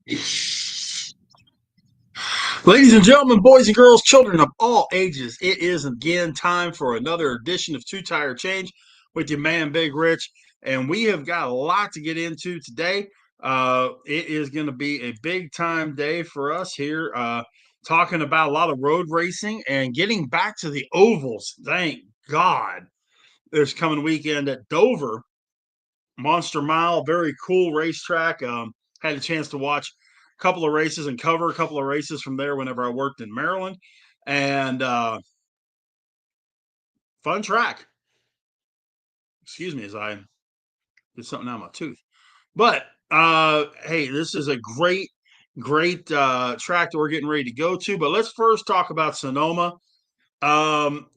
Ladies and gentlemen, boys and girls, children of all ages, it is again time for another edition of Two Tire Change with your man, Big Rich. And we have got a lot to get into today. It is going to be a big time day for us here, talking about a lot of road racing and getting back to the ovals. Thank God. There's coming weekend at Dover, Monster Mile, very cool racetrack. Had a chance to watch a couple of races and cover a couple of races from there whenever I worked in Maryland, and fun track. Excuse me as I did something out of my tooth. But hey, this is a great track that we're getting ready to go to. But let's first talk about Sonoma. Um,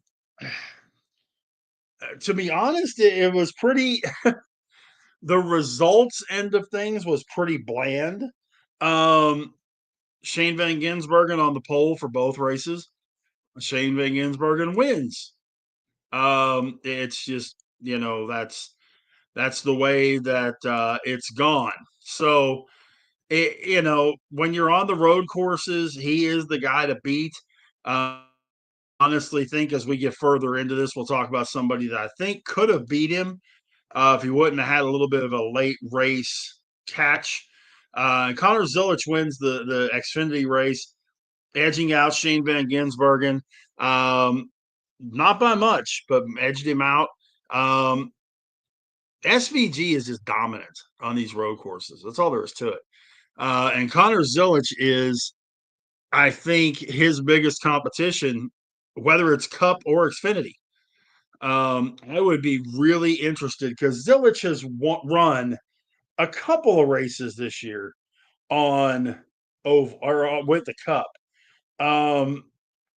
to be honest, it was pretty. The results end of things was pretty bland. Um, Shane Van Gisbergen on the pole for both races. Shane Van Gisbergen wins. It's just that's the way that it's gone. So when you're on the road courses, he is the guy to beat. Uh, Honestly, think as we get further into this, we'll talk about somebody that I think could have beat him if he wouldn't have had a little bit of a late race catch. Connor Zilic wins the Xfinity race, edging out Shane Van Gisbergen. Um, Not by much, but edged him out. Um, SVG is just dominant on these road courses. That's all there is to it. And Connor Zilic is, I think, his biggest competition, whether it's Cup or Xfinity. I would be really interested because Zilic has run a couple of races this year on with the Cup. Um,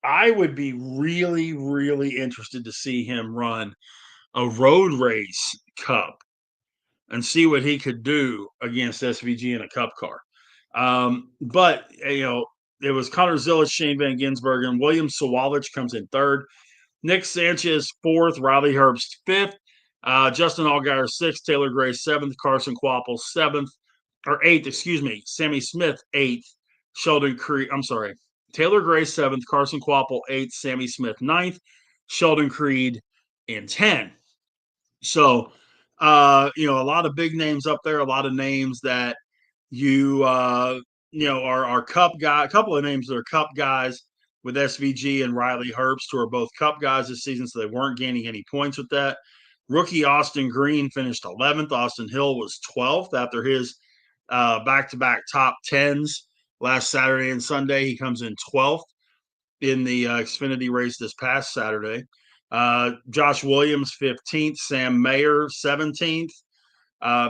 I would be really, really interested to see him run a road race Cup and see what he could do against SVG in a Cup car. But it was Connor Zilic, Shane Van Gisbergen, and William Sawalich comes in third. Nick Sanchez fourth, Riley Herbst fifth, Justin Allgaier sixth, Taylor Gray seventh, Carson Kvapil seventh or eighth, excuse me, Sammy Smith eighth, Sheldon Creed. I'm sorry, Taylor Gray seventh, Carson Kvapil eighth, Sammy Smith ninth, Sheldon Creed in 10. So, a lot of big names up there, a lot of names that you are Cup guy. A couple of names that are Cup guys with SVG and Riley Herbst, who are both Cup guys this season, so they weren't gaining any points with that. Rookie Austin Green finished 11th. Austin Hill was 12th after his back-to-back top tens last Saturday and Sunday. He comes in 12th in the Xfinity race this past Saturday. Josh Williams 15th, Sam Mayer 17th,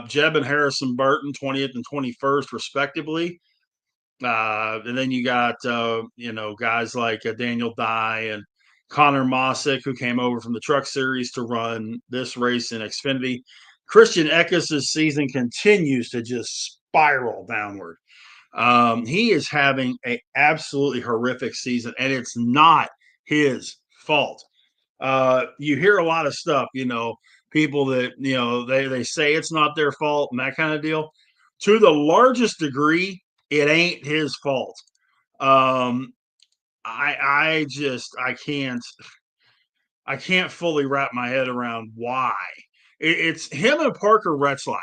Jeb and Harrison Burton 20th and 21st respectively. And then you got guys like Daniel Dye and Connor Mossick, who came over from the Truck Series to run this race in Xfinity. Christian Eckes' season continues to just spiral downward. He is having an absolutely horrific season, and it's not his fault. You hear a lot of stuff, people that, they say it's not their fault and that kind of deal. To the largest degree, it ain't his fault. Um, I can't fully wrap my head around why. It's him and Parker Retzlaff.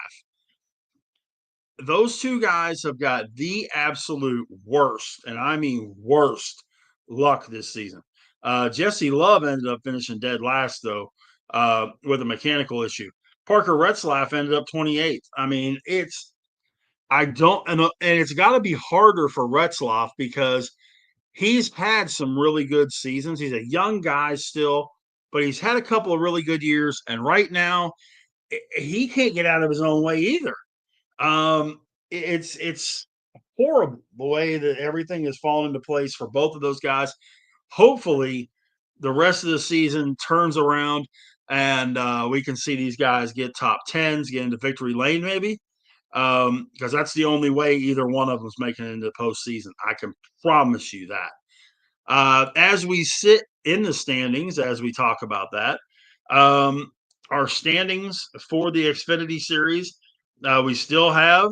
Those two guys have got the absolute worst, and I mean worst, luck this season. Jesse Love ended up finishing dead last, though, with a mechanical issue. Parker Retzlaff ended up 28th. I mean, I don't, and it's got to be harder for Retzlaff because he's had some really good seasons. He's a young guy still, but he's had a couple of really good years. And right now, he can't get out of his own way either. It's horrible the way that everything has fallen into place for both of those guys. Hopefully, the rest of the season turns around and we can see these guys get top tens, get into victory lane, maybe. Because that's the only way either one of them's making it into the postseason. I can promise you that. As we sit in the standings, as we talk about that, our standings for the Xfinity Series, we still have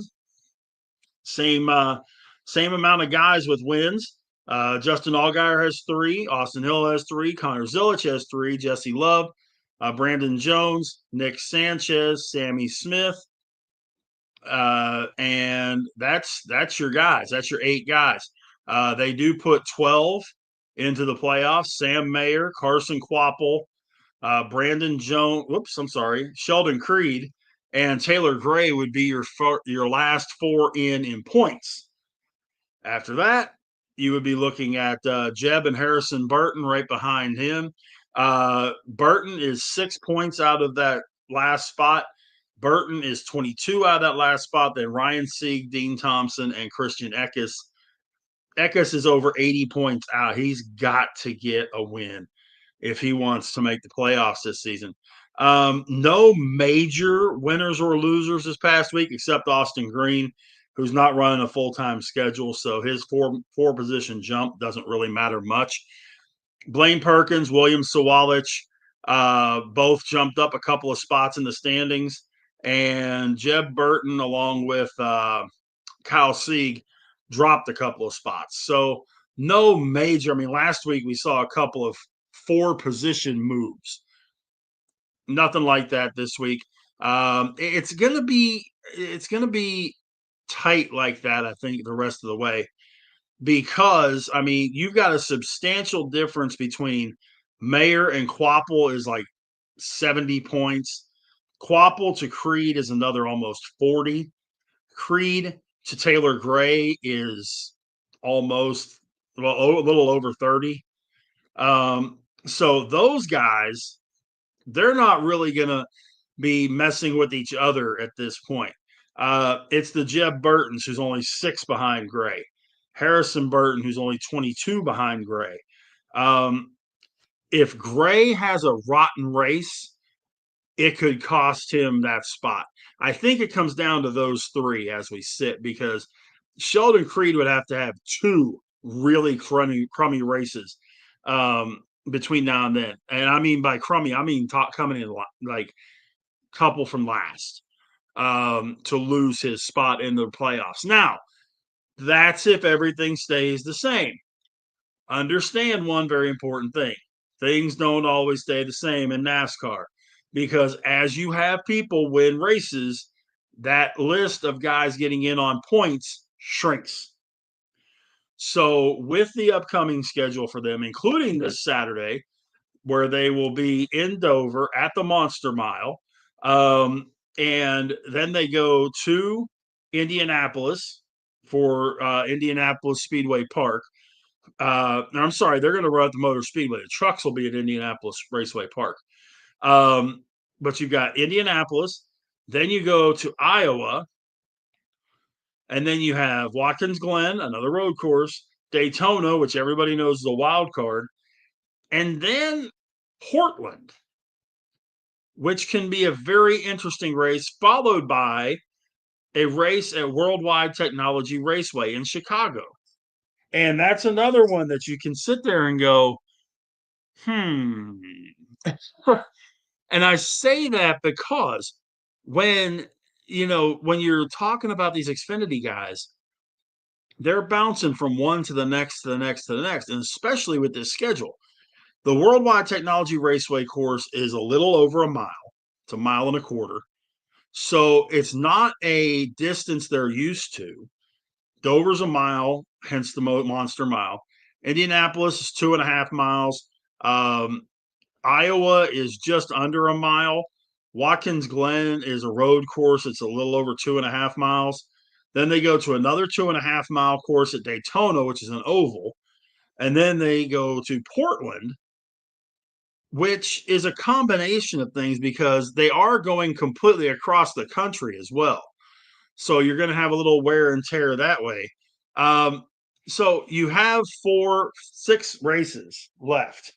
Same amount of guys with wins. Justin Allgaier has three. Austin Hill has three. Connor Zilic has three. Jesse Love, Brandon Jones, Nick Sanchez, Sammy Smith, and that's your guys. That's your 8 guys. They do put 12 into the playoffs. Sam Mayer, Carson Quapple, Brandon Jones. Whoops, I'm sorry. Sheldon Creed and Taylor Gray would be your last 4 in points. After that, you would be looking at Jeb and Harrison Burton right behind him. Burton is 6 points out of that last spot. Burton is 22 out of that last spot. Then Ryan Sieg, Dean Thompson, and Christian Eckes. Eckes is over 80 points out. He's got to get a win if he wants to make the playoffs this season. No major winners or losers this past week except Austin Green, who's not running a full-time schedule, so his four position jump doesn't really matter much. Blaine Perkins, William Sawalich, both jumped up a couple of spots in the standings, and Jeb Burton, along with Kyle Sieg, dropped a couple of spots. So no major. I mean, last week we saw a couple of 4 position moves. Nothing like that this week. It's gonna be tight like that, I think, the rest of the way, because I mean you've got a substantial difference between Mayer and Quapple is like 70 points. Quapple to Creed is another almost 40. Creed to Taylor Gray is almost a little over 30. So those guys, they're not really gonna be messing with each other at this point. It's the Jeb Burtons who's only 6 behind Gray, Harrison Burton who's only 22 behind Gray. If Gray has a rotten race, it could cost him that spot. I think it comes down to those 3 as we sit, because Sheldon Creed would have to have 2 really crummy races between now and then. And I mean by crummy, I mean coming in like couple from last to lose his spot in the playoffs. Now, that's if everything stays the same. Understand one very important thing: things don't always stay the same in NASCAR, because as you have people win races, that list of guys getting in on points shrinks. So, with the upcoming schedule for them, including this Saturday, where they will be in Dover at the Monster Mile, and then they go to Indianapolis for Indianapolis Speedway Park. I'm sorry, they're going to run at the Motor Speedway. The trucks will be at Indianapolis Raceway Park. But you've got Indianapolis, then you go to Iowa, and then you have Watkins Glen, another road course, Daytona, which everybody knows is a wild card, and then Portland, which can be a very interesting race, followed by a race at Worldwide Technology Raceway in Chicago. And that's another one that you can sit there and go, hmm. And I say that because when when you're talking about these Xfinity guys, they're bouncing from one to the next to the next to the next, and especially with this schedule. The Worldwide Technology Raceway course is a little over a mile. It's a mile and a quarter. So it's not a distance they're used to. Dover's a mile, hence the Monster Mile. Indianapolis is 2.5 miles. Iowa is just under a mile. Watkins Glen is a road course. It's a little over 2.5 miles. Then they go to another 2.5 mile course at Daytona, which is an oval. And then they go to Portland, which is a combination of things because they are going completely across the country as well. So you're going to have a little wear and tear that way. So you have 6 races left.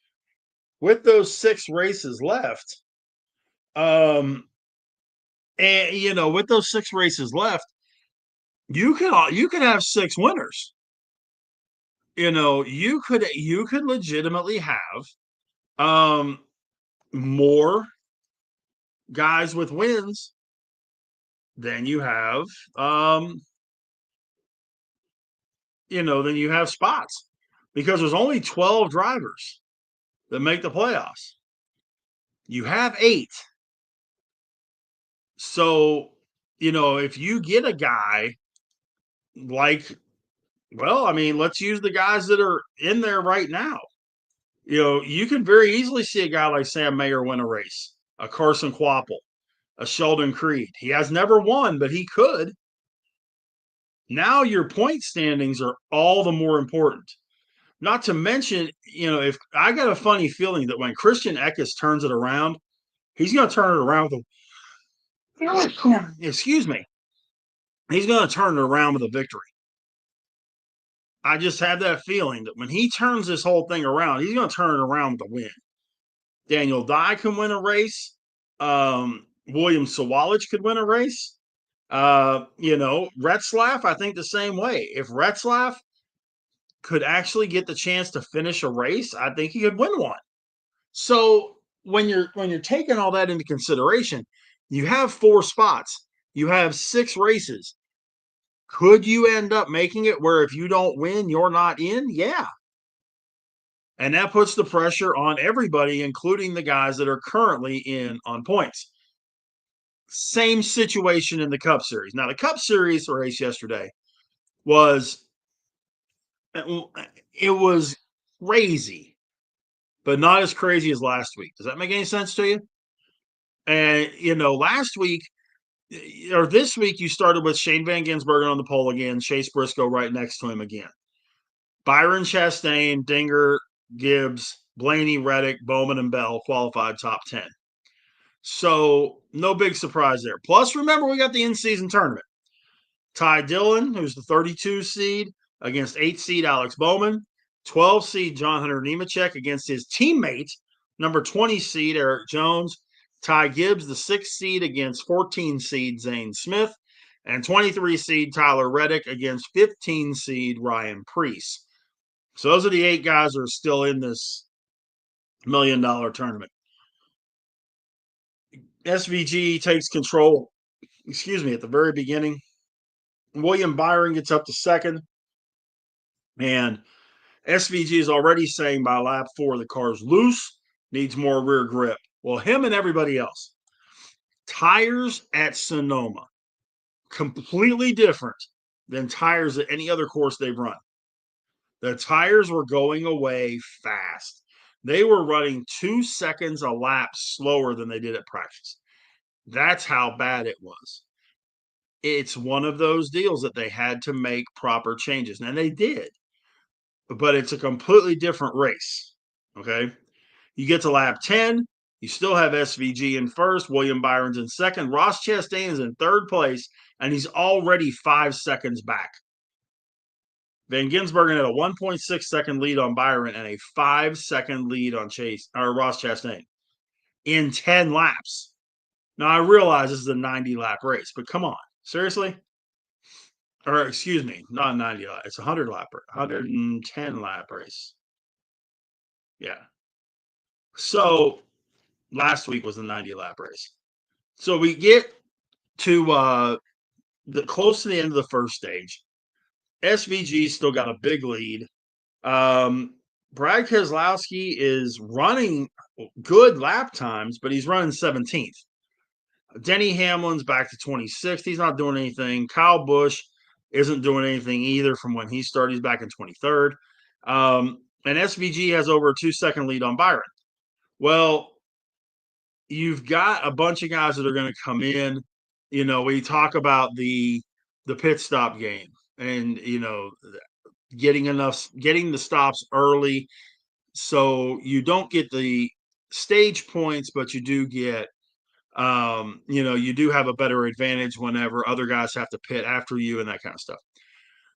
With those 6 races left, and with those 6 races left, you could have 6 winners. You could legitimately have more guys with wins than you have then you have spots because there's only 12 drivers that make the playoffs. You have 8. So, if you get a guy like, well, I mean, let's use the guys that are in there right now. You can very easily see a guy like Sam Mayer win a race, a Carson Kvapil, a Sheldon Creed. He has never won, but he could. Now your point standings are all the more important. Not to mention, if I got a funny feeling that when Christian Eckes turns it around, he's going to turn it around with excuse me, he's going to turn it around with a victory. I just have that feeling that when he turns this whole thing around, he's going to turn it around with a win. Daniel Dye can win a race. William Sawalich could win a race. Retzlaff, I think the same way. If Retzlaff could actually get the chance to finish a race, I think he could win one. So when you're taking all that into consideration, you have 4 spots. You have 6 races. Could you end up making it where if you don't win, you're not in? Yeah. And that puts the pressure on everybody, including the guys that are currently in on points. Same situation in the Cup Series. Now, the Cup Series race yesterday was crazy, but not as crazy as last week. Does that make any sense to you? And last week or this week, you started with Shane Van Gisbergen on the pole again, Chase Briscoe right next to him again. Byron Chastain, Dinger, Gibbs, Blaney, Reddick, Bowman, and Bell qualified top 10. So no big surprise there. Plus, remember, we got the in-season tournament. Ty Dillon, who's the 32 seed, against 8 seed Alex Bowman. 12 seed John Hunter Nemechek against his teammate, number 20 seed Eric Jones. Ty Gibbs, the 6th seed, against 14 seed Zane Smith. And 23 seed Tyler Reddick against 15 seed Ryan Preece. So those are the 8 guys that are still in this $1 million tournament. SVG takes control, at the very beginning. William Byron gets up to 2nd. And SVG is already saying by lap 4 the car's loose, needs more rear grip. Well, him and everybody else. Tires at Sonoma, completely different than tires at any other course they've run. The tires were going away fast. They were running 2 seconds a lap slower than they did at practice. That's how bad it was. It's one of those deals that they had to make proper changes, and they did. But it's a completely different race. Okay. You get to lap 10, you still have SVG in first, William Byron's in second, Ross Chastain is in 3rd place, and he's already 5 seconds back. Van Gisbergen had a 1.6 second lead on Byron and a 5 second lead on Ross Chastain in 10 laps. Now, I realize this is a 90 lap race, but come on, seriously? Or excuse me, not a 90 lap, it's a 100 lap, 110 lap race. Yeah. So last week was a 90 lap race. So we get to close to the end of the first stage. SVG still got a big lead. Brad Keselowski is running good lap times, but he's running 17th. Denny Hamlin's back to 26th. He's not doing anything. Kyle Busch isn't doing anything either from when he started. He's back in 23rd. And SVG has over a 2-second lead on Byron. Well, you've got a bunch of guys that are going to come in. We talk about the pit stop game and, getting the stops early. So you don't get the stage points, but you do get, you do have a better advantage whenever other guys have to pit after you and that kind of stuff.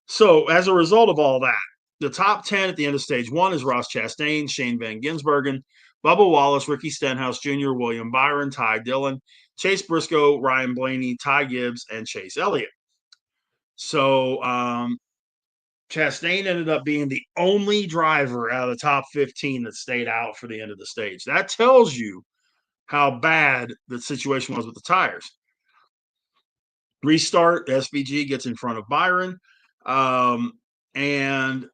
So as a result of all that, the top 10 at the end of stage 1 is Ross Chastain, Shane Van Gisbergen, Bubba Wallace, Ricky Stenhouse Jr., William Byron, Ty Dillon, Chase Briscoe, Ryan Blaney, Ty Gibbs, and Chase Elliott. So Chastain ended up being the only driver out of the top 15 that stayed out for the end of the stage. That tells you how bad the situation was with the tires. Restart, SVG gets in front of Byron. and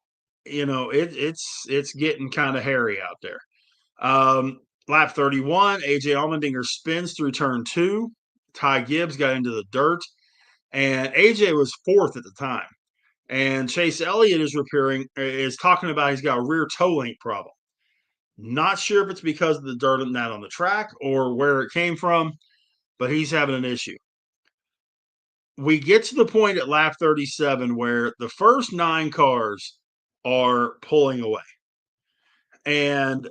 it's getting kind of hairy out there. Um, Lap 31, AJ Allmendinger spins through turn two. Ty Gibbs got into the dirt, and AJ was fourth at the time. And Chase Elliott is talking about he's got a rear toe link problem. Not sure if it's because of the dirt and that on the track or where it came from, but he's having an issue. We get to the point at lap 37 where the first 9 cars are pulling away. And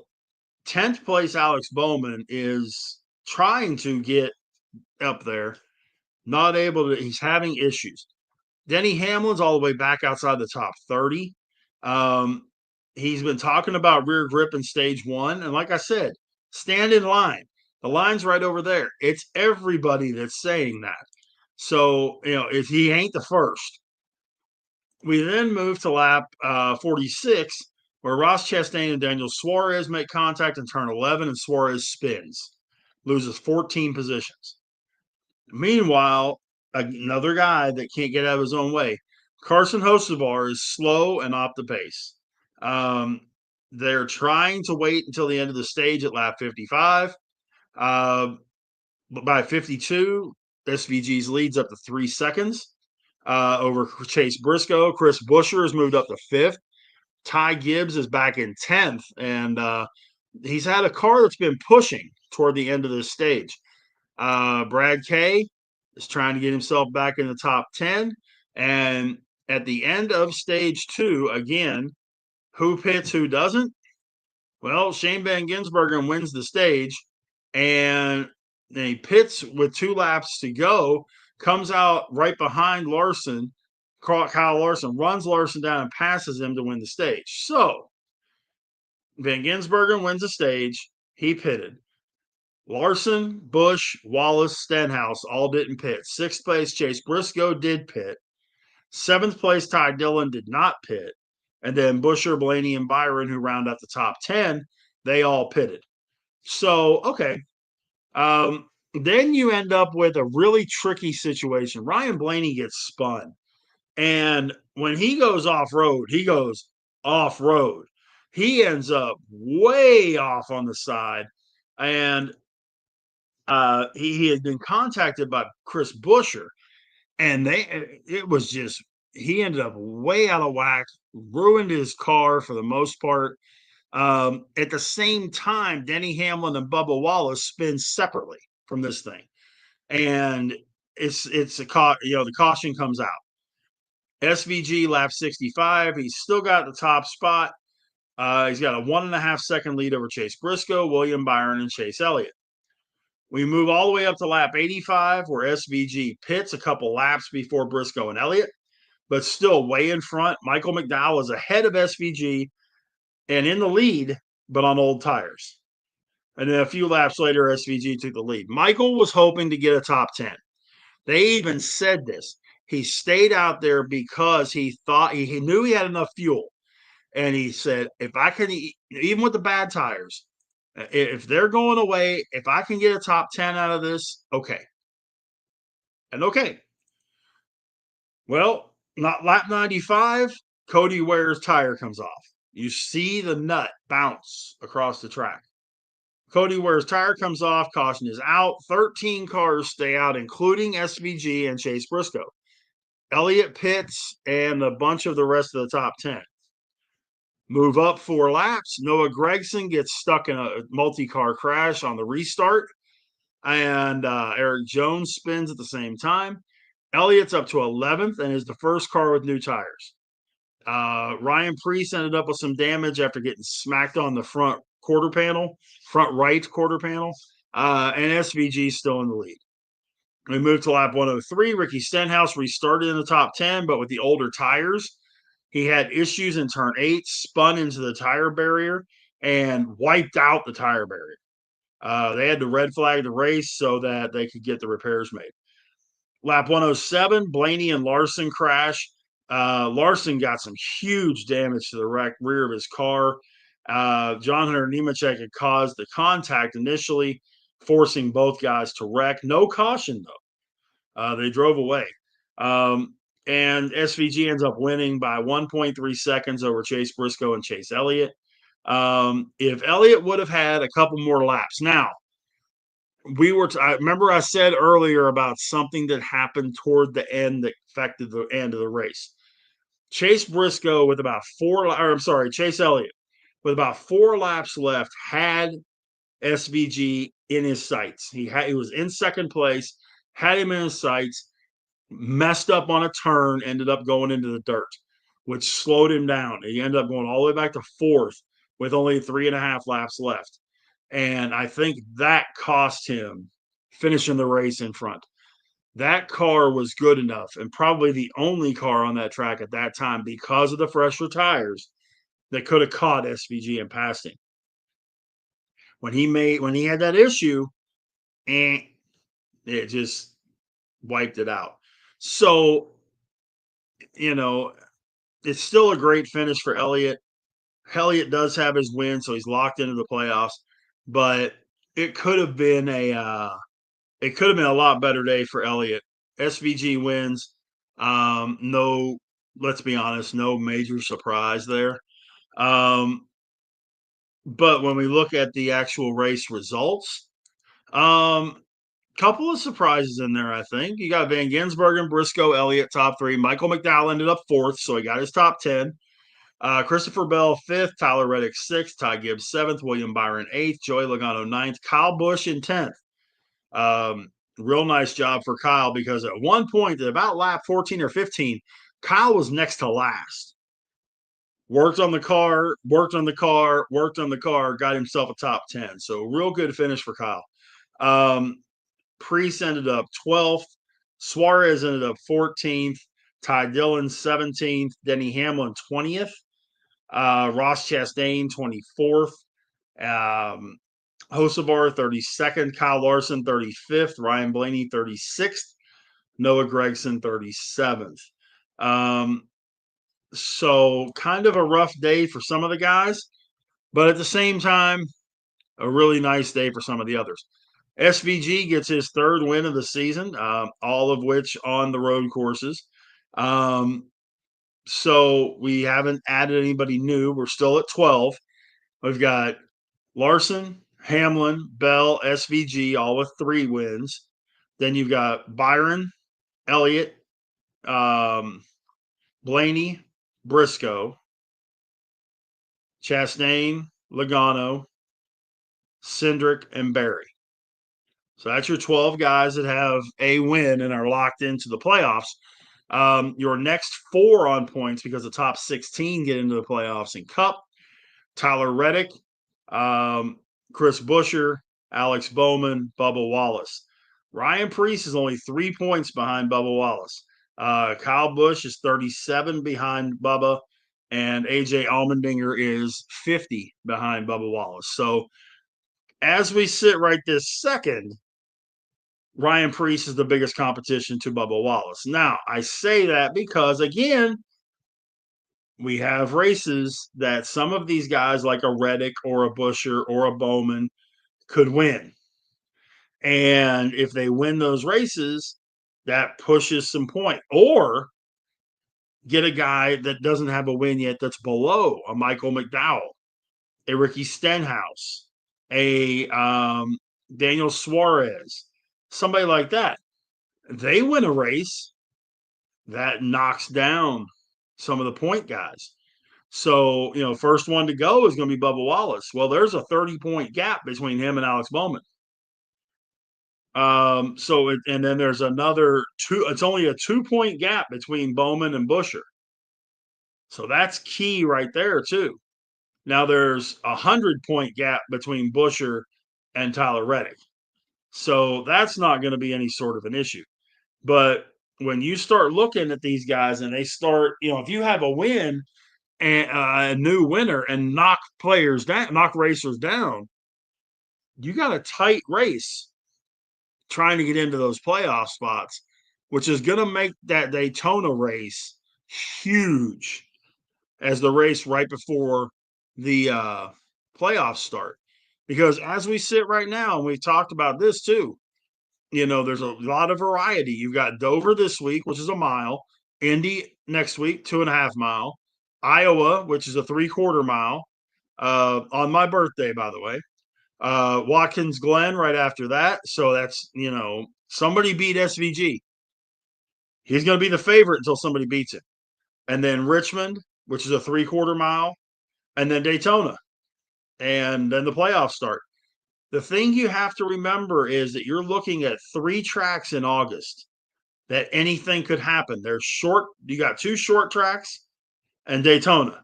10th place Alex Bowman is trying to get up there, not able to, he's having issues. Denny Hamlin's all the way back outside the top 30. Um, he's been talking about rear grip in stage one. And like I said, stand in line. The line's right over there. It's everybody that's saying that. So, if he ain't the first. We then move to lap 46, where Ross Chastain and Daniel Suarez make contact in turn 11, and Suarez spins, loses 14 positions. Meanwhile, another guy that can't get out of his own way, Carson Hocevar, is slow and off the pace. They're trying to wait until the end of the stage at lap 55. But by 52, SVG's leads up to 3 seconds over Chase Briscoe. Chris Buescher has moved up to 5th. Ty Gibbs is back in 10th, and he's had a car that's been pushing toward the end of this stage. Brad Kay is trying to get himself back in the top 10. And at the end of stage 2, again, who pits, who doesn't? Well, Shane Van Gisbergen wins the stage, and he pits with 2 laps to go, comes out right behind Larson. Kyle Larson runs Larson down and passes him to win the stage. So Van Gisbergen wins the stage. He pitted. Larson, Busch, Wallace, Stenhouse all didn't pit. 6th place, Chase Briscoe did pit. 7th place, Ty Dillon did not pit. And then Buescher, Blaney, and Byron, who round out the top 10, they all pitted. So, okay. Then you end up with a really tricky situation. Ryan Blaney gets spun. And when he goes off road, he goes off road. He ends up way off on the side. And he had been contacted by Chris Buescher, and it was just, he ended up way out of whack, ruined his car for the most part. At the same time, Denny Hamlin and Bubba Wallace spin separately from this thing, and it's the caution comes out. SVG lap 65. He's still got the top spot. He's got a 1.5 second lead over Chase Briscoe, William Byron, and Chase Elliott. We move all the way up to lap 85, where SVG pits a couple laps before Briscoe and Elliott, but still way in front. Michael McDowell is ahead of SVG and in the lead, but on old tires. And then a few laps later, SVG took the lead. Michael was hoping to get a top 10. They even said this. He stayed out there because he thought he knew he had enough fuel. And he said, if I can, even with the bad tires, if they're going away, if I can get a top 10 out of this, okay. And okay. Well, not lap 95, Cody Ware's tire comes off. You see the nut bounce across the track. Cody Ware's tire comes off, caution is out. 13 cars stay out, including SVG and Chase Briscoe. Elliott pits and a bunch of the rest of the top 10. Move up 4 laps. Noah Gragson gets stuck in a multi-car crash on the restart. And Eric Jones spins at the same time. Elliott's up to 11th and is the first car with new tires. Ryan Preece ended up with some damage after getting smacked on the front right quarter panel. And SVG still in the lead. We move to lap 103. Ricky Stenhouse restarted in the top 10, but with the older tires, he had issues in turn 8, spun into the tire barrier, and wiped out the tire barrier. They had to red flag the race so that they could get the repairs made. Lap 107, Blaney and Larson crash. Larson got some huge damage to the rear of his car. John Hunter Nemechek had caused the contact initially, forcing both guys to wreck. No caution, though. They drove away. and SVG ends up winning by 1.3 seconds over Chase Briscoe and Chase Elliott. If Elliott would have had a couple more laps, now I remember I said earlier about something that happened toward the end that affected the end of the race. Chase Briscoe with about Chase Elliott with about 4 laps left had SVG in his sights. He was in second place, had him in his sights, messed up on a turn, ended up going into the dirt, which slowed him down. He ended up going all the way back to fourth with only 3.5 laps left. And I think that cost him finishing the race in front. That car was good enough, and probably the only car on that track at that time, because of the fresher tires, that could have caught SVG and passed him. When he had that issue, it just wiped it out. So, it's still a great finish for Elliott. Elliott does have his win, so he's locked into the playoffs. But it could have been a lot better day for Elliott. SVG wins. No, let's be honest, no major surprise there. But when we look at the actual race results, couple of surprises in there, I think. You got Van Ginsbergen, Briscoe, Elliott, top three. Michael McDowell ended up fourth, so he got his top 10. Christopher Bell, fifth. Tyler Reddick, sixth. Ty Gibbs, seventh. William Byron, eighth. Joey Logano, ninth. Kyle Busch in 10th. Real nice job for Kyle, because at one point, at about lap 14 or 15, Kyle was next to last. Worked on the car, got himself a top 10. So real good finish for Kyle. Priest ended up 12th. Suarez ended up 14th. Ty Dillon 17th. Denny Hamlin 20th. Ross Chastain 24th. Hocevar 32nd. Kyle Larson 35th. Ryan Blaney 36th. Noah Gragson 37th. So kind of a rough day for some of the guys, but at the same time, a really nice day for some of the others. SVG gets his third win of the season, all of which on the road courses. So we haven't added anybody new. We're still at 12. We've got Larson, Hamlin, Bell, SVG, all with 3 wins. Then you've got Byron, Elliott, Blaney, Briscoe, Chastain, Logano, Cindric, and Barry. So that's your 12 guys that have a win and are locked into the playoffs. Your next 4 on points, because the top 16 get into the playoffs in Cup: Tyler Reddick, Chris Buescher, Alex Bowman, Bubba Wallace. Ryan Preece is only 3 points behind Bubba Wallace. Kyle Busch is 37 behind Bubba, and AJ Allmendinger is 50 behind Bubba Wallace. So as we sit right this second, Ryan Preece is the biggest competition to Bubba Wallace. Now, I say that because, again, we have races that some of these guys, like a Reddick or a Buescher or a Bowman, could win. And if they win those races, that pushes some point. Or get a guy that doesn't have a win yet that's below a Michael McDowell, a Ricky Stenhouse, a Daniel Suarez, somebody like that. They win a race, that knocks down some of the point guys. So, first one to go is going to be Bubba Wallace. Well, there's a 30-point gap between him and Alex Bowman. And then there's another 2. It's only a 2-point gap between Bowman and Buescher. So that's key right there too. Now there's a 100-point gap between Buescher and Tyler Reddick. So that's not going to be any sort of an issue. But when you start looking at these guys and they start, if you have a win and a new winner and knock racers down, you got a tight race trying to get into those playoff spots, which is going to make that Daytona race huge as the race right before the playoffs start. Because as we sit right now, and we've talked about this too, there's a lot of variety. You've got Dover this week, which is a mile. Indy next week, 2.5 mile. Iowa, which is a 3/4 mile, on my birthday, by the way. Watkins Glen right after that. So that's, somebody beat SVG. He's going to be the favorite until somebody beats him. And then Richmond, which is a 3/4 mile, and then Daytona. And then the playoffs start. The thing you have to remember is that you're looking at 3 tracks in August that anything could happen. They're short. You got 2 short tracks and Daytona.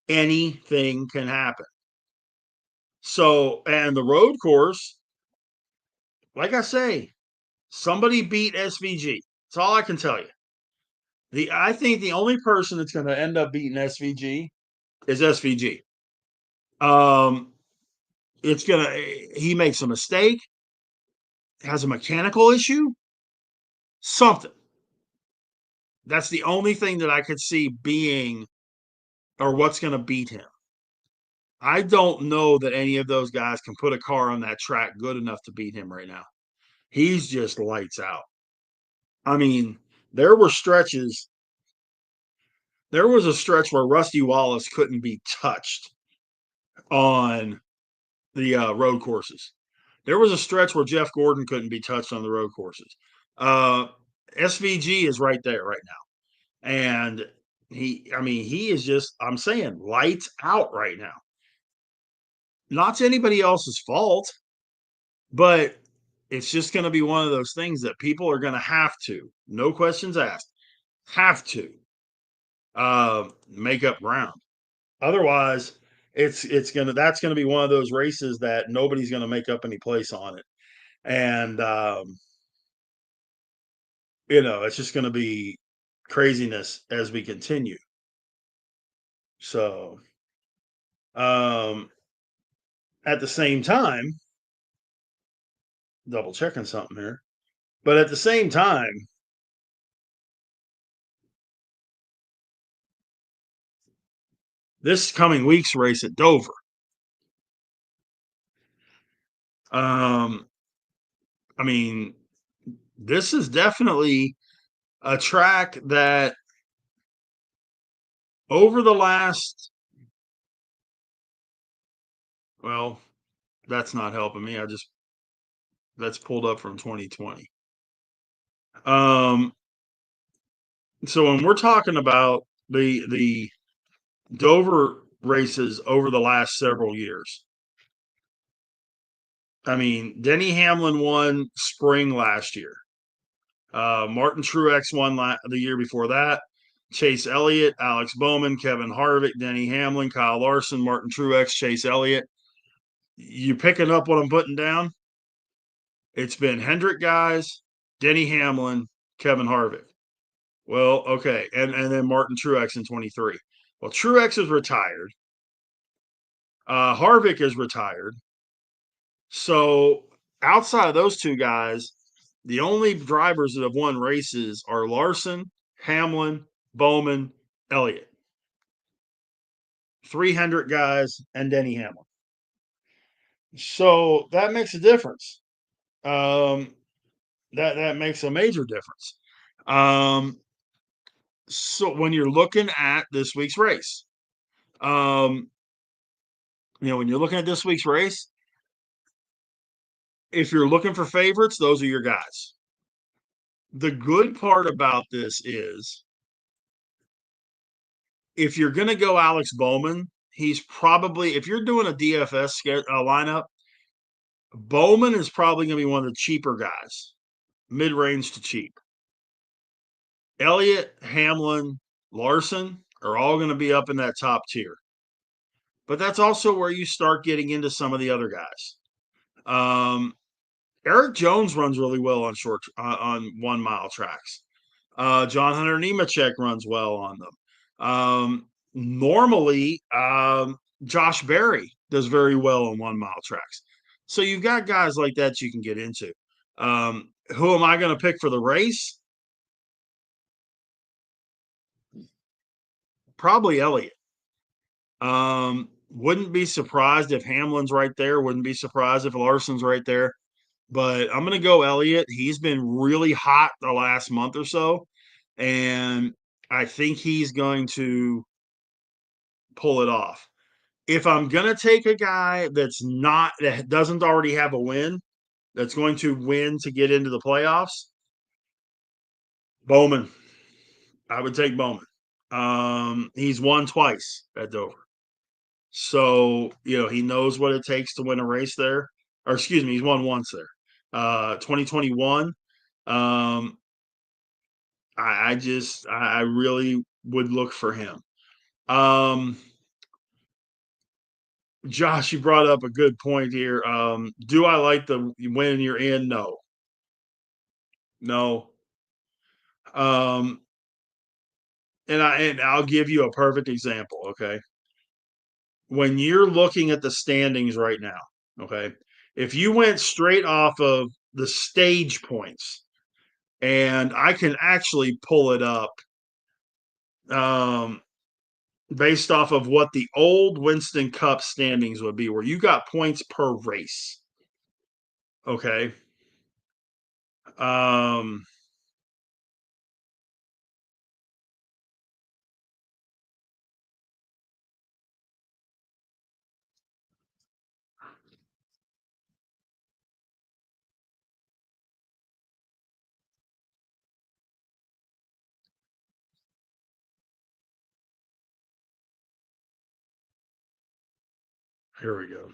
Anything can happen. So, and the road course, like I say, somebody beat SVG. That's all I can tell you. I think the only person that's going to end up beating SVG is SVG. Um, he makes a mistake, has a mechanical issue, something. That's the only thing that I could see being or what's going to beat him. I don't know that any of those guys can put a car on that track good enough to beat him right now. He's just lights out. I mean, there were stretches. There was a stretch where Rusty Wallace couldn't be touched on the road courses. There was a stretch where Jeff Gordon couldn't be touched on the road courses. Uh, SVG is right there right now. And he is just, I'm saying, lights out right now. Not to anybody else's fault, but it's just going to be one of those things that people are going to have to, no questions asked, have to make up ground. Otherwise, that's gonna be one of those races that nobody's gonna make up any place on it, and it's just gonna be craziness as we continue. So, um, at the same time, double checking something here, but at the same time, this coming week's race at Dover. Um, I mean, this is definitely a track that over the last, well, that's not helping me. That's pulled up from 2020. Um, so when we're talking about the Dover races over the last several years, I mean, Denny Hamlin won spring last year. Martin Truex won the year before that. Chase Elliott, Alex Bowman, Kevin Harvick, Denny Hamlin, Kyle Larson, Martin Truex, Chase Elliott. You picking up what I'm putting down? It's been Hendrick guys, Denny Hamlin, Kevin Harvick. Well, okay, and then Martin Truex in 23. Well, Truex is retired. Harvick is retired. So outside of those two guys, the only drivers that have won races are Larson, Hamlin, Bowman, Elliott. 300 guys and Denny Hamlin. So that makes a difference. That makes a major difference. So when you're looking at this week's race, when you're looking at this week's race, if you're looking for favorites, those are your guys. The good part about this is if you're going to go Alex Bowman, he's probably, if you're doing a DFS lineup, Bowman is probably going to be one of the cheaper guys, mid-range to cheap. Elliott, Hamlin, Larson are all going to be up in that top tier. But that's also where you start getting into some of the other guys. Eric Jones runs really well on 1 mile tracks. John Hunter Nemechek runs well on them. Normally, Josh Berry does very well on 1 mile tracks. So you've got guys like that you can get into. Who am I going to pick for the race? Probably Elliott. Wouldn't be surprised if Hamlin's right there. Wouldn't be surprised if Larson's right there. But I'm going to go Elliott. He's been really hot the last month or so. and I think he's going to pull it off. If I'm gonna take a guy that doesn't already have a win, that's going to win to get into the playoffs, Bowman. I would take Bowman. He's won twice at Dover. So, he knows what it takes to win a race there. Or excuse me, he's won once there. 2021. Um, I really would look for him. Um, Josh, you brought up a good point here. Do I like the when you're in? No. No. Um, and I'll give you a perfect example, okay? When you're looking at the standings right now, okay? If you went straight off of the stage points, and I can actually pull it up um, based off of what the old Winston Cup standings would be, where you got points per race. Okay. Um, Here we go.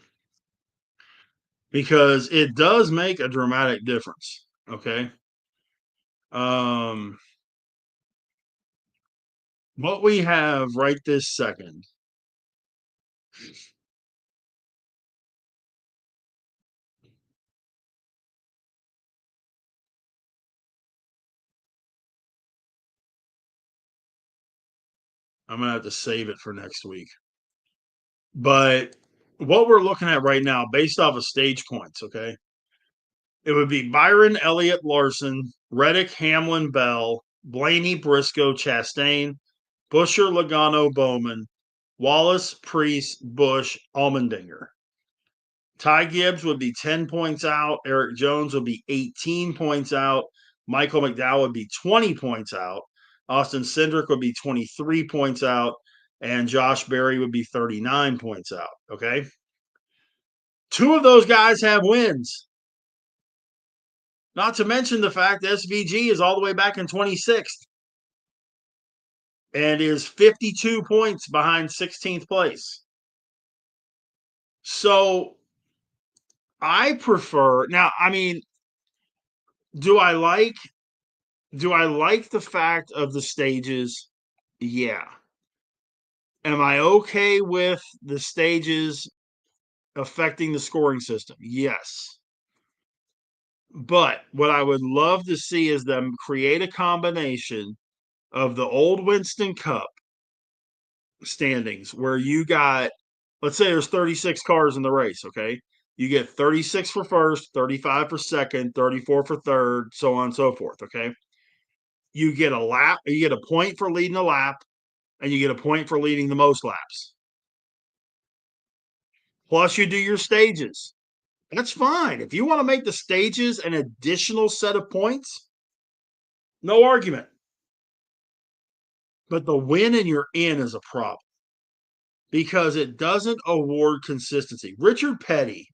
Because it does make a dramatic difference. Okay. Um, what we have right this second. I'm gonna have to save it for next week. But what we're looking at right now, based off of stage points, okay, it would be Byron Elliott Larson, Reddick Hamlin Bell, Blaney Briscoe Chastain, Busher Logano Bowman, Wallace Priest Bush Allmendinger. Ty Gibbs would be 10 points out. Eric Jones would be 18 points out. Michael McDowell would be 20 points out. Austin Cindric would be 23 points out. And Josh Berry would be 39 points out. Okay. Two of those guys have wins. Not to mention the fact that SVG is all the way back in 26th and is 52 points behind 16th place. So I prefer now, I mean, do I like the fact of the stages? Yeah. Am I okay with the stages affecting the scoring system? Yes. But what I would love to see is them create a combination of the old Winston Cup standings where you got, let's say there's 36 cars in the race, okay? You get 36 for first, 35 for second, 34 for third, so on and so forth, okay? You get a lap, you get a point for leading a lap, and you get a point for leading the most laps. Plus, you do your stages. That's fine. If you want to make the stages an additional set of points, no argument. But the win and you're in is a problem because it doesn't award consistency. Richard Petty,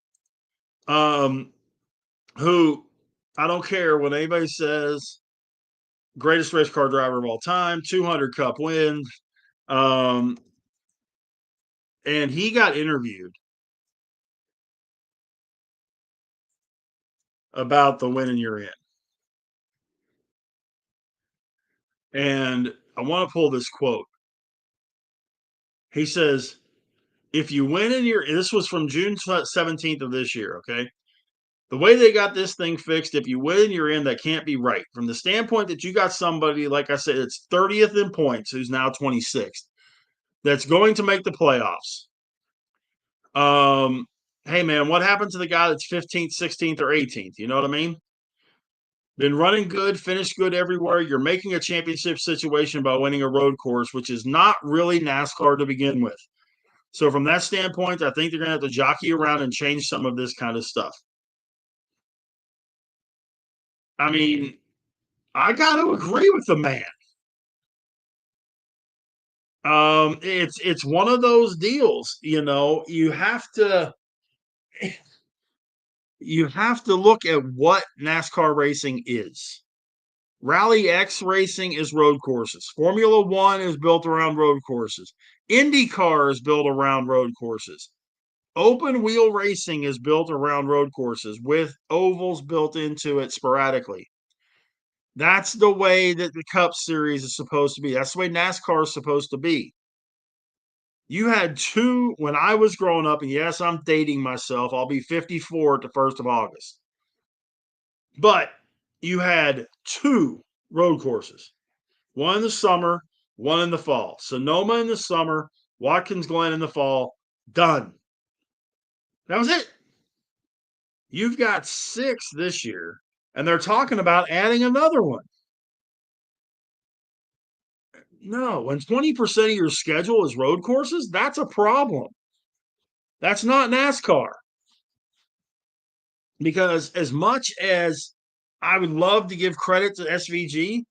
um, who I don't care what anybody says, greatest race car driver of all time, 200 Cup wins. Um, and he got interviewed about the win and you're in. And I want to pull this quote. He says, if you win in your, this was from June 17th of this year, okay? The way they got this thing fixed, if you win, you're in, that can't be right. From the standpoint that you got somebody, like I said, it's 30th in points, who's now 26th, that's going to make the playoffs. Hey, man, what happened to the guy that's 15th, 16th, or 18th? You know what I mean? Been running good, finished good everywhere. You're making a championship situation by winning a road course, which is not really NASCAR to begin with. So from that standpoint, I think they're going to have to jockey around and change some of this kind of stuff. I mean, I got to agree with the man. It's one of those deals, you have to look at what NASCAR racing is. Rally X racing is road courses. Formula One is built around road courses. IndyCar is built around road courses. Open wheel racing is built around road courses with ovals built into it sporadically. That's the way that the Cup Series is supposed to be. That's the way NASCAR is supposed to be. You had two when I was growing up, and yes, I'm dating myself. I'll be 54 at the 1st of August. But you had two road courses, one in the summer, one in the fall. Sonoma in the summer, Watkins Glen in the fall. Done. That was it. You've got six this year, and they're talking about adding another one. No, when 20% of your schedule is road courses, that's a problem. That's not NASCAR. Because as much as I would love to give credit to SVG,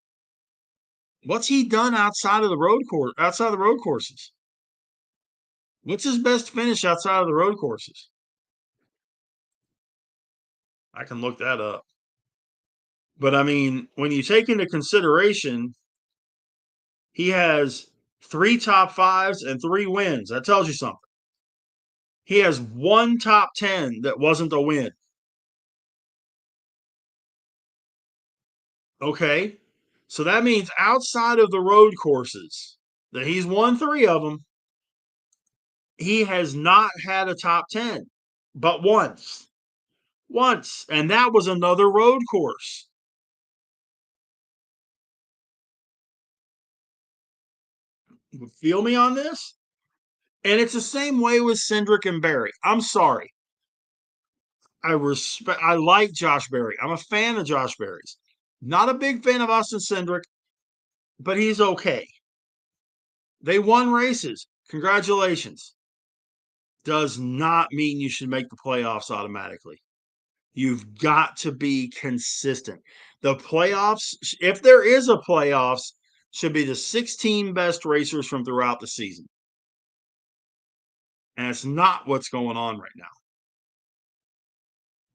what's he done outside of the road courses? What's his best finish outside of the road courses? I can look that up. But I mean, when you take into consideration he has three top fives and three wins, that tells you something. He has one top 10 that wasn't a win. Okay. So that means outside of the road courses, that he's won three of them, he has not had a top 10, but once. Once. And that was another road course. Feel me on this? And it's the same way with Cindric and Barry. I'm sorry. I like Josh Berry. I'm a fan of Josh Berry's. Not a big fan of Austin Cindric, but he's okay. They won races. Congratulations. Does not mean you should make the playoffs automatically. You've got to be consistent. The playoffs, if there is a playoffs, should be the 16 best racers from throughout the season. And it's not what's going on right now.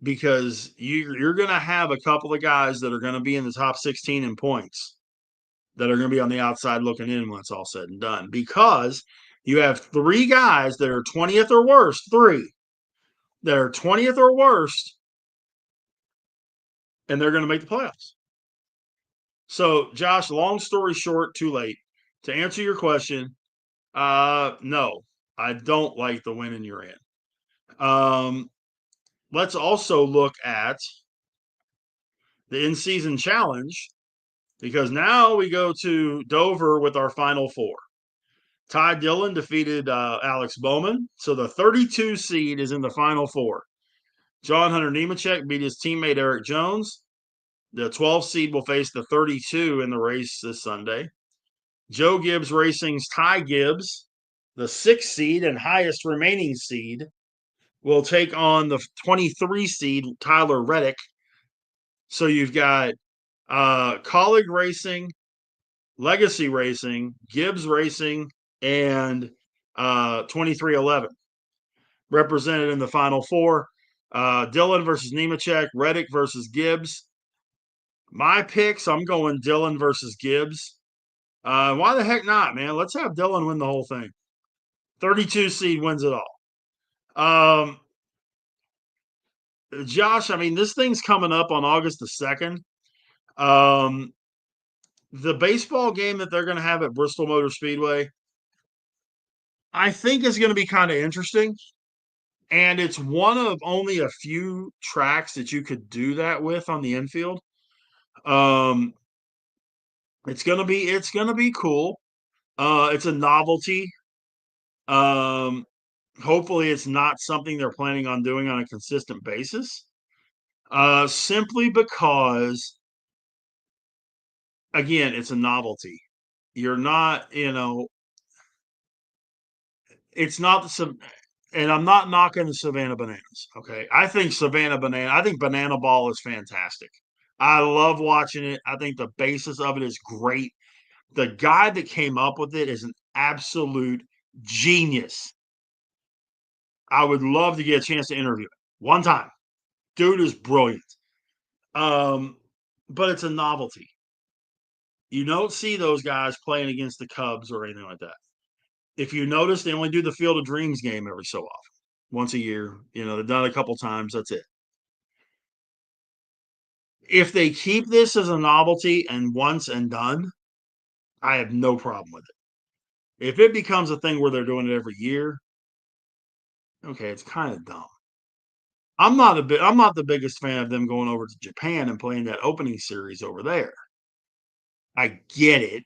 Because you're going to have a couple of guys that are going to be in the top 16 in points that are going to be on the outside looking in when it's all said and done. Because you have three guys that are 20th or worse, three that are 20th or worst, and they're going to make the playoffs. So, Josh, long story short, too late. To answer your question, no, I don't like the winning you're in. Let's also look at the in-season challenge because now we go to Dover with our final four. Ty Dillon defeated Alex Bowman, so the 32 seed is in the final four. John Hunter Nemechek beat his teammate Eric Jones. The 12 seed will face the 32 in the race this Sunday. Joe Gibbs Racing's Ty Gibbs, the 6th seed and highest remaining seed, will take on the 23 seed Tyler Reddick. So you've got Colleague Racing, Legacy Racing, Gibbs Racing, and 2311 represented in the final four. Dillon versus Nemechek, Reddick versus Gibbs. My picks, I'm going Dillon versus Gibbs. Why the heck not, man? Let's have Dillon win the whole thing. 32 seed wins it all. Josh, I mean, this thing's coming up on August the 2nd. The baseball game that they're going to have at Bristol Motor Speedway, I think is going to be kind of interesting. And it's one of only a few tracks that you could do that with on the infield. It's gonna be cool. It's a novelty. Hopefully it's not something they're planning on doing on a consistent basis. Simply because again, it's a novelty. You're not, it's not the and I'm not knocking the Savannah Bananas. Okay. I think Banana Ball is fantastic. I love watching it. I think the basis of it is great. The guy that came up with it is an absolute genius. I would love to get a chance to interview him one time. Dude is brilliant. Um, but it's a novelty. You don't see those guys playing against the Cubs or anything like that. If you notice, they only do the Field of Dreams game every so often, once a year. They've done it a couple times. That's it. If they keep this as a novelty and once and done, I have no problem with it. If it becomes a thing where they're doing it every year, okay, it's kind of dumb. I'm not the biggest fan of them going over to Japan and playing that opening series over there. I get it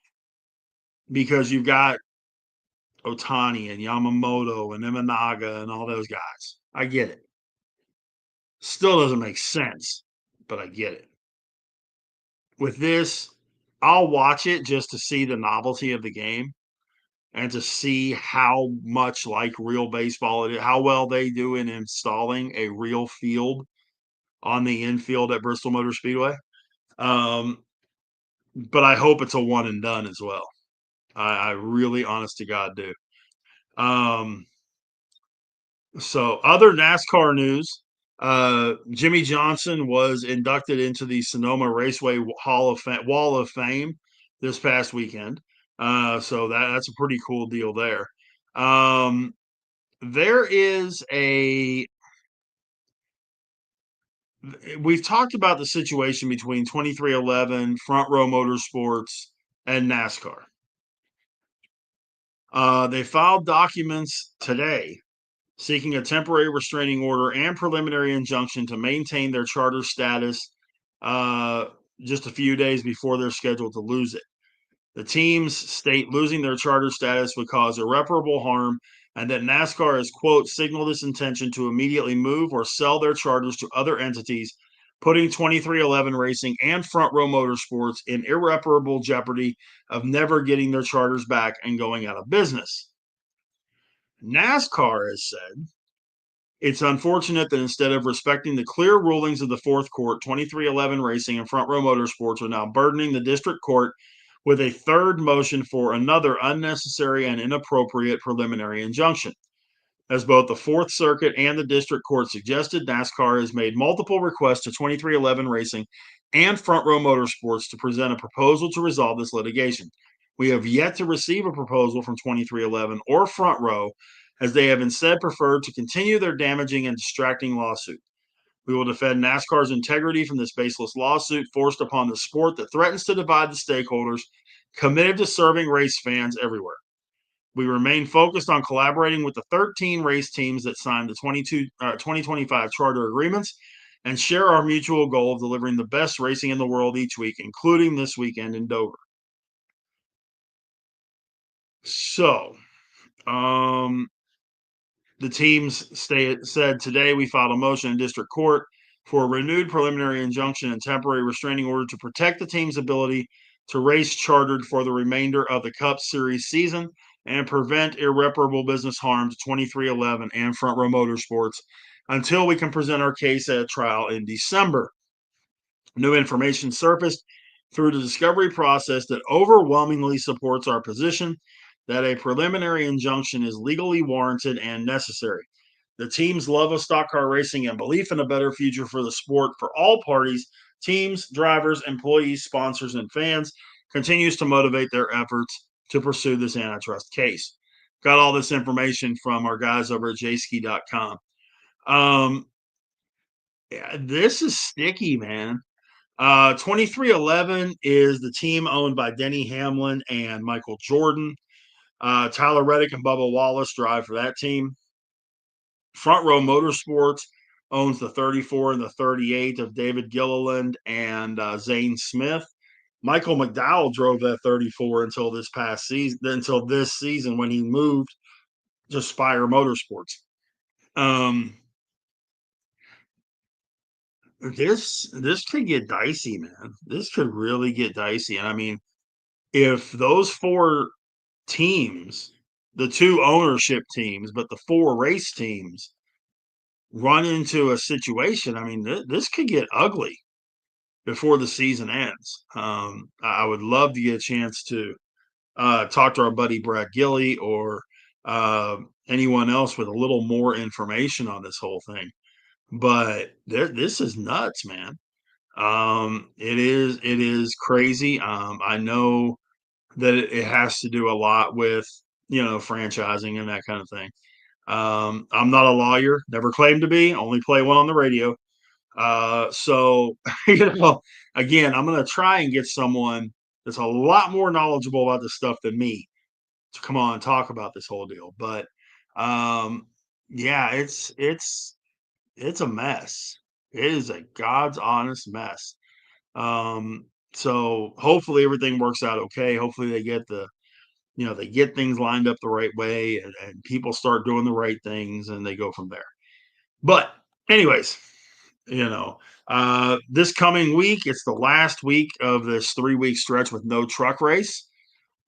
because you've got Otani and Yamamoto and Imanaga and all those guys. I get it. Still doesn't make sense, but I get it. With this, I'll watch it just to see the novelty of the game and to see how much like real baseball it is, how well they do in installing a real field on the infield at Bristol Motor Speedway. Um, but I hope it's a one and done as well. I really, honest to God, do. Um, so, other NASCAR news: Jimmy Johnson was inducted into the Sonoma Raceway Wall of Fame this past weekend. So that's a pretty cool deal there. Um, there is a we've talked about the situation between 2311, Front Row Motorsports, and NASCAR. They filed documents today seeking a temporary restraining order and preliminary injunction to maintain their charter status uh, just a few days before they're scheduled to lose it. The teams state losing their charter status would cause irreparable harm and that NASCAR has, quote, signaled its intention to immediately move or sell their charters to other entities, putting 2311 Racing and Front Row Motorsports in irreparable jeopardy of never getting their charters back and going out of business. NASCAR has said it's unfortunate that instead of respecting the clear rulings of the fourth court, 2311 Racing and Front Row Motorsports are now burdening the district court with a third motion for another unnecessary and inappropriate preliminary injunction. As both the Fourth Circuit and the district court suggested, NASCAR has made multiple requests to 2311 Racing and Front Row Motorsports to present a proposal to resolve this litigation. We have yet to receive a proposal from 2311 or Front Row, as they have instead preferred to continue their damaging and distracting lawsuit. We will defend NASCAR's integrity from this baseless lawsuit forced upon the sport that threatens to divide the stakeholders committed to serving race fans everywhere. We remain focused on collaborating with the 13 race teams that signed the 2025 charter agreements and share our mutual goal of delivering the best racing in the world each week, including this weekend in Dover. So, the teams said today we filed a motion in district court for a renewed preliminary injunction and temporary restraining order to protect the team's ability to race chartered for the remainder of the Cup Series season and prevent irreparable business harm to 2311 and Front Row Motorsports until we can present our case at trial in December. New information surfaced through the discovery process that overwhelmingly supports our position that a preliminary injunction is legally warranted and necessary. The team's love of stock car racing and belief in a better future for the sport for all parties, teams, drivers, employees, sponsors, and fans continues to motivate their efforts to pursue this antitrust case. Got all this information from our guys over at jski.com. Yeah, this is sticky, man. 2311 is the team owned by Denny Hamlin and Michael Jordan. Tyler Reddick and Bubba Wallace drive for that team. Front Row Motorsports owns the 34 and the 38 of David Gilliland and Zane Smith. Michael McDowell drove that 34 until this season when he moved to Spire Motorsports. This could get dicey, man. This could really get dicey. And I mean, if those four teams, the two ownership teams, but the four race teams run into a situation, I mean, this could get ugly before the season ends. I would love to get a chance to talk to our buddy Brad Gilly or anyone else with a little more information on this whole thing. But this is nuts, man. It is crazy. I know that it has to do a lot with franchising and that kind of thing. I'm not a lawyer, never claimed to be, only play one on the radio. So again, I'm gonna try and get someone that's a lot more knowledgeable about this stuff than me to come on and talk about this whole deal. But um, yeah, it's a mess. It is a God's honest mess. Um, so hopefully everything works out okay. Hopefully they get things lined up the right way and people start doing the right things and they go from there. But anyways, this coming week, it's the last week of this 3-week stretch with no truck race.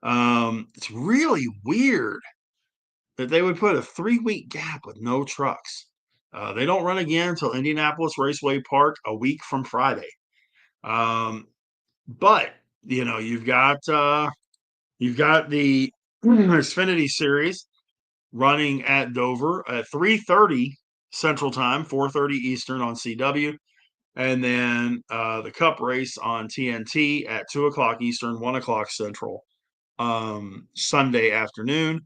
It's really weird that they would put a 3-week gap with no trucks. They don't run again until Indianapolis Raceway Park a week from Friday. But you've got the Xfinity Series running at Dover at 3:30 Central Time, 4:30 Eastern on CW, and then the Cup race on TNT at 2 o'clock Eastern, 1 o'clock Central, Sunday afternoon.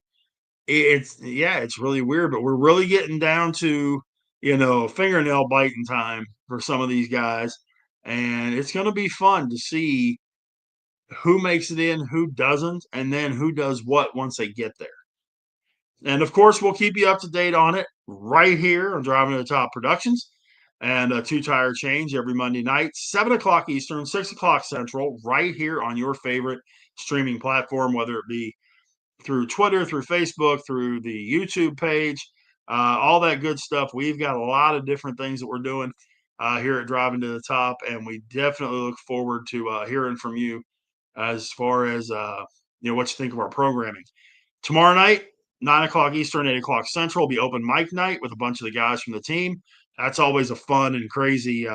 It's really weird, but we're really getting down to fingernail biting time for some of these guys, and it's going to be fun to see who makes it in, who doesn't, and then who does what once they get there. And of course, we'll keep you up to date on it right here on Driving to the Top Productions and a Two Tire Change every Monday night, 7 o'clock Eastern, 6 o'clock Central, right here on your favorite streaming platform, whether it be through Twitter, through Facebook, through the YouTube page, all that good stuff. We've got a lot of different things that we're doing here at Driving to the Top, and we definitely look forward to hearing from you as far as what you think of our programming. Tomorrow night, 9 o'clock Eastern, 8 o'clock Central, will be open mic night with a bunch of the guys from the team. That's always a fun and crazy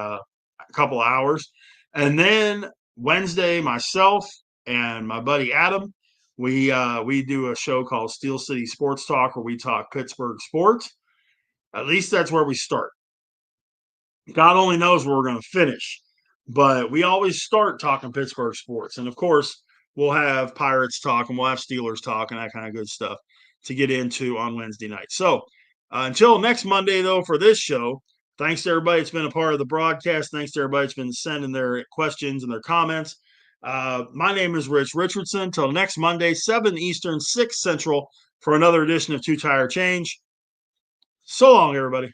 couple of hours. And then Wednesday, myself and my buddy Adam, we do a show called Steel City Sports Talk where we talk Pittsburgh sports. At least that's where we start. God only knows where we're going to finish, but we always start talking Pittsburgh sports. And of course, we'll have Pirates talk and we'll have Steelers talk and that kind of good stuff to get into on Wednesday night. So until next Monday, though, for this show, thanks to everybody that's been a part of the broadcast. Thanks to everybody that's been sending their questions and their comments. My name is Rich Richardson. Until next Monday, 7 Eastern, 6 Central, for another edition of Two Tire Change. So long, everybody.